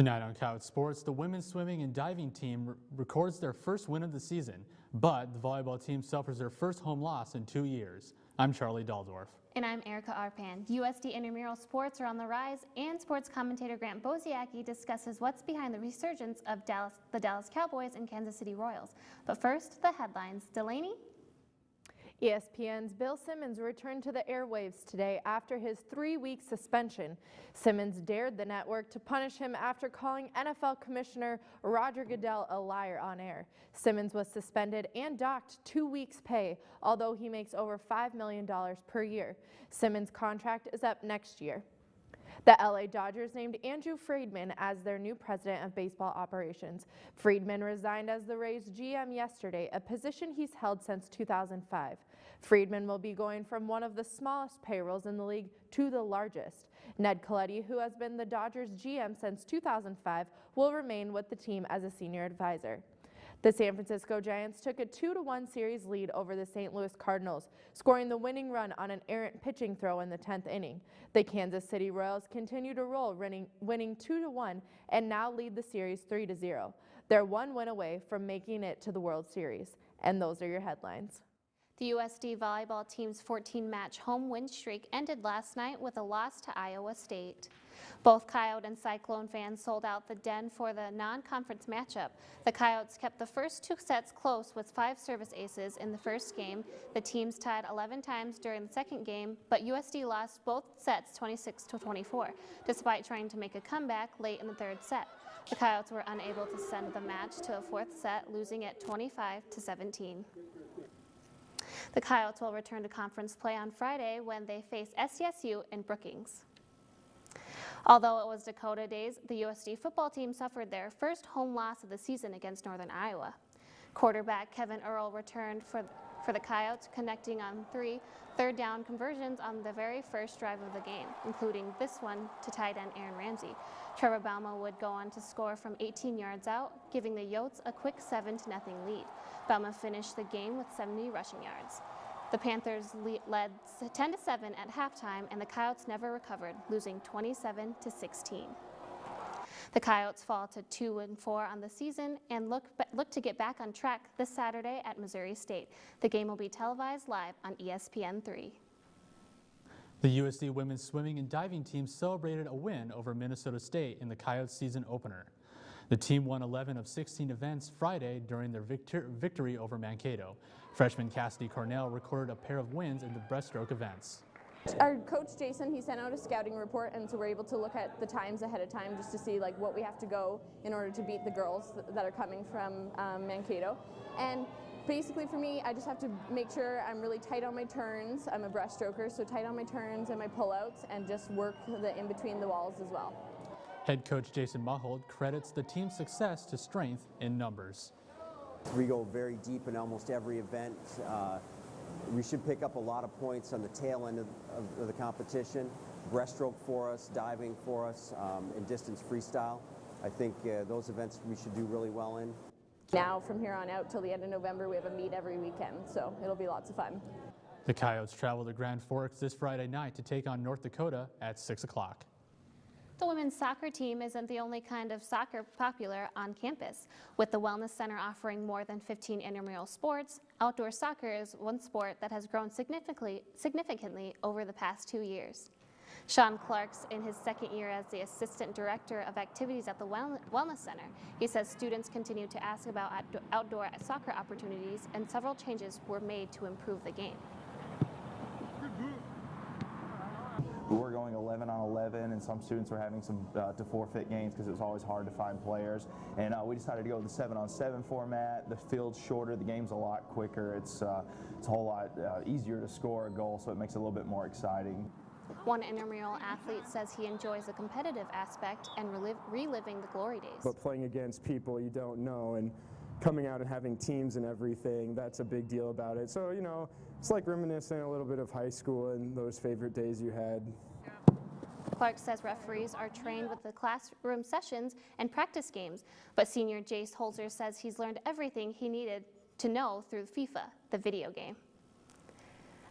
Tonight on Coyote Sports, the women's swimming and diving team records their first win of the season, but the volleyball team suffers their first home loss in 2 years. I'm Charlie Daldorf. And I'm Erica Arpan. USD intramural sports are on the rise, and sports commentator Grant Boziacki discusses what's behind the resurgence of the Dallas Cowboys and Kansas City Royals. But first, the headlines. Delaney? ESPN's Bill Simmons returned to the airwaves today after his 3-week suspension. Simmons dared the network to punish him after calling NFL Commissioner Roger Goodell a liar on air. Simmons was suspended and docked 2 weeks' pay, although he makes over $5 million per year. Simmons' contract is up next year. The LA Dodgers named Andrew Friedman as their new president of baseball operations. Friedman resigned as the Rays GM yesterday, a position he's held since 2005. Friedman will be going from one of the smallest payrolls in the league to the largest. Ned Colletti, who has been the Dodgers GM since 2005, will remain with the team as a senior advisor. The San Francisco Giants took a 2-1 series lead over the St. Louis Cardinals, scoring the winning run on an errant pitching throw in the 10th inning. The Kansas City Royals continue to roll, winning 2-1 and now lead the series 3-0. They're one win away from making it to the World Series. And those are your headlines. The USD volleyball team's 14-match home win streak ended last night with a loss to Iowa State. Both Coyote and Cyclone fans sold out the Den for the non-conference matchup. The Coyotes kept the first 2 sets close with 5 service aces in the first game. The teams tied 11 times during the second game, but USD lost both sets 26-24, despite trying to make a comeback late in the third set. The Coyotes were unable to send the match to a 4th set, losing it 25-17. The Coyotes will return to conference play on Friday when they face SDSU in Brookings. Although it was Dakota Days, the USD football team suffered their first home loss of the season against Northern Iowa. Quarterback Kevin Earl returned for the Coyotes, connecting on 3 third-down conversions on the very first drive of the game, including this one to tight end Aaron Ramsey. Trevor Bauma would go on to score from 18 yards out, giving the Yotes a quick 7-0 lead. Bauma finished the game with 70 rushing yards. The Panthers led 10-7 at halftime, and the Coyotes never recovered, losing 27-16. The Coyotes fall to 2-4 on the season and look to get back on track this Saturday at Missouri State. The game will be televised live on ESPN3. The USD women's swimming and diving team celebrated a win over Minnesota State in the Coyotes season opener. The team won 11 of 16 events Friday during their victory over Mankato. Freshman Cassidy Cornell recorded a pair of wins in the breaststroke events. Our coach Jason, he sent out a scouting report, and so we're able to look at the times ahead of time just to see like what we have to go in order to beat the girls that are coming from Mankato. And basically for me, I just have to make sure I'm really tight on my turns. I'm a breaststroker, so tight on my turns and my pullouts, and just work the in between the walls as well. Head coach Jason Mahold credits the team's success to strength in numbers. We go very deep in almost every event. We should pick up a lot of points on the tail end of the competition. Breaststroke for us, diving for us, and distance freestyle. I think those events we should do really well in. Now from here on out till the end of November, we have a meet every weekend, so it'll be lots of fun. The Coyotes travel to Grand Forks this Friday night to take on North Dakota at 6 o'clock. The women's soccer team isn't the only kind of soccer popular on campus. With the Wellness Center offering more than 15 intramural sports, outdoor soccer is one sport that has grown significantly over the past 2 years. Sean Clark's in his second year as the Assistant Director of Activities at the Wellness Center. He says students continue to ask about outdoor soccer opportunities, and several changes were made to improve the game. We're going 11 on 11, and some students were having some to forfeit games because it was always hard to find players. And we decided to go with the 7-on-7 format. The field's shorter, the game's a lot quicker. It's a whole lot easier to score a goal, so it makes it a little bit more exciting. One intramural athlete says he enjoys the competitive aspect and reliving the glory days. But playing against people you don't know and coming out and having teams and everything, that's a big deal about it. So, you know, it's like reminiscing a little bit of high school and those favorite days you had. Clark says referees are trained with the classroom sessions and practice games, but senior Jace Holzer says he's learned everything he needed to know through FIFA, the video game.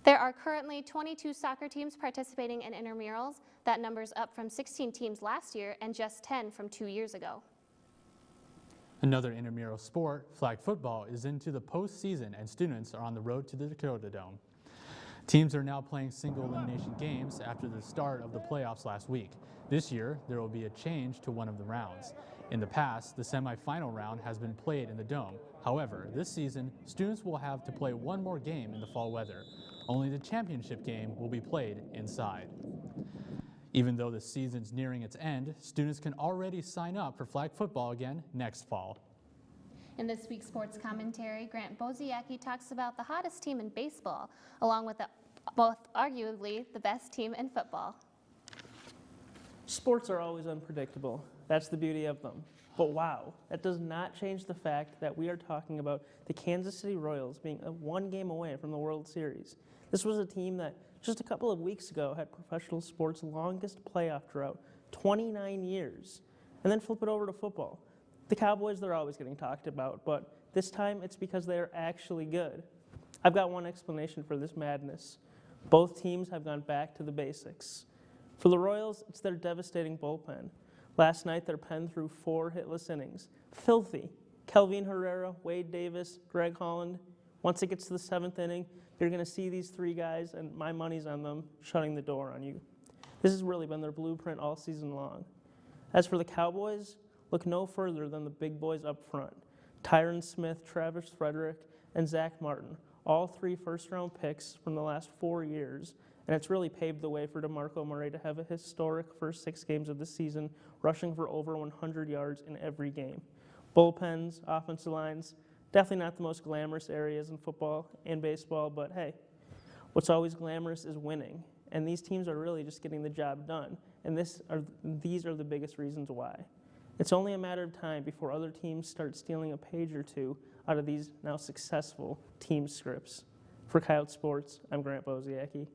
There are currently 22 soccer teams participating in intramurals. That number's up from 16 teams last year and just 10 from 2 years ago. Another intramural sport, flag football, is into the postseason and students are on the road to the Dakota Dome. Teams are now playing single elimination games after the start of the playoffs last week. This year, there will be a change to one of the rounds. In the past, the semifinal round has been played in the Dome. However, this season, students will have to play one more game in the fall weather. Only the championship game will be played inside. Even though the season's nearing its end, students can already sign up for flag football again next fall. In this week's sports commentary, Grant Boziacki talks about the hottest team in baseball, along with both arguably the best team in football. Sports are always unpredictable. That's the beauty of them. But wow, that does not change the fact that we are talking about the Kansas City Royals being one game away from the World Series. This was a team that just a couple of weeks ago had professional sports' longest playoff drought, 29 years. And then flip it over to football. The Cowboys, they're always getting talked about, but this time it's because they are actually good. I've got one explanation for this madness. Both teams have gone back to the basics. For the Royals, it's their devastating bullpen. Last night, their pen threw 4 hitless innings. Filthy. Kelvin Herrera, Wade Davis, Greg Holland. Once it gets to the 7th inning, you're going to see these 3 guys, and my money's on them shutting the door on you. This has really been their blueprint all season long. As for the Cowboys, look no further than the big boys up front. Tyron Smith, Travis Frederick, and Zach Martin, all 3 first-round picks from the last 4 years, and it's really paved the way for DeMarco Murray to have a historic first 6 games of the season, rushing for over 100 yards in every game. Bullpens, offensive lines, definitely not the most glamorous areas in football and baseball, but hey, what's always glamorous is winning, and these teams are really just getting the job done, and these are the biggest reasons why. It's only a matter of time before other teams start stealing a page or 2 out of these now successful team scripts. For Coyote Sports, I'm Grant Boziacki.